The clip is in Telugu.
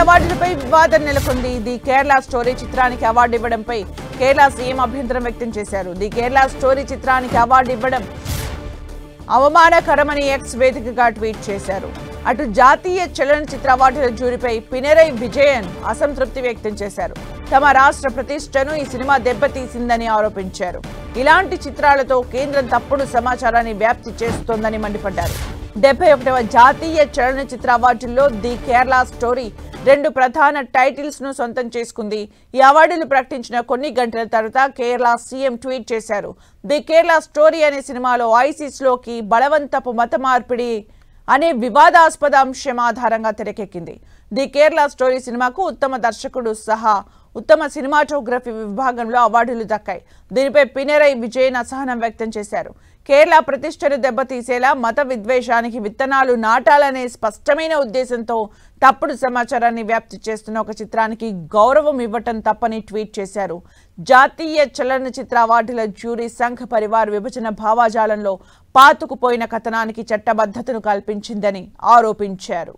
అవార్డులపై వివాదం నెలకొంది. ది కేరళ స్టోరీ చిత్రానికి అవార్డు ఇవ్వడంపై కేరళ సీఎం అభ్యంతరం వ్యక్తం చేశారు. ది కేరళ స్టోరీ చిత్రానికి అవార్డు ఇవ్వడం అవమానకరమని ఎక్స్ వేదికగా ట్వీట్ చేశారు. అటు జాతీయ చలనచిత్ర అవార్డుల జ్యూరీపై పినరై విజయన్ అసంతృప్తి వ్యక్తం చేశారు. తమ రాష్ట్ర ప్రతిష్టను ఈ సినిమా దెబ్బతీసిందని ఆరోపించారు. ఇలాంటి చిత్రాలతో కేంద్రం తప్పుడు సమాచారాన్ని వ్యాప్తి చేస్తోందని మండిపడ్డారు. 71వ జాతీయ చలనచిత్ర అవార్డుల్లో ది కేరళ స్టోరీ 2 ప్రధాన టైటిల్స్ ను సొంతం చేసుకుంది. ఈ అవార్డులు ప్రకటించిన కొన్ని గంటల తర్వాత కేరళ సీఎం ట్వీట్ చేశారు. ది కేరళ స్టోరీ అనే సినిమాలో ఐసిస్ లోకి బలవంతపు మత మార్పిడి అనే వివాదాస్పద అంశం ఆధారంగా తెరకెక్కింది. ది కేరళ స్టోరీ సినిమాకు ఉత్తమ దర్శకుడు సహా ఉత్తమ సినిమాటోగ్రఫీ విభాగంలో అవార్డులు దక్కాయి. దీనిపై పినరై విజయన్ అసహనం వ్యక్తం చేశారు. కేరళ ప్రతిష్టను దెబ్బతీసేలా మత విద్వేషానికి విత్తనాలు నాటాలనే స్పష్టమైన ఉద్దేశంతో తప్పుడు సమాచారాన్ని వ్యాప్తి చేస్తున్న ఒక చిత్రానికి గౌరవం ఇవ్వటం తప్పని ట్వీట్ చేశారు. జాతీయ చలనచిత్ర అవార్డుల జ్యూరీ సంఘ పరివార్ విభజన భావాజాలంలో పాతుకుపోయిన కథనానికి చట్టబద్ధతను కల్పించిందని ఆరోపించారు.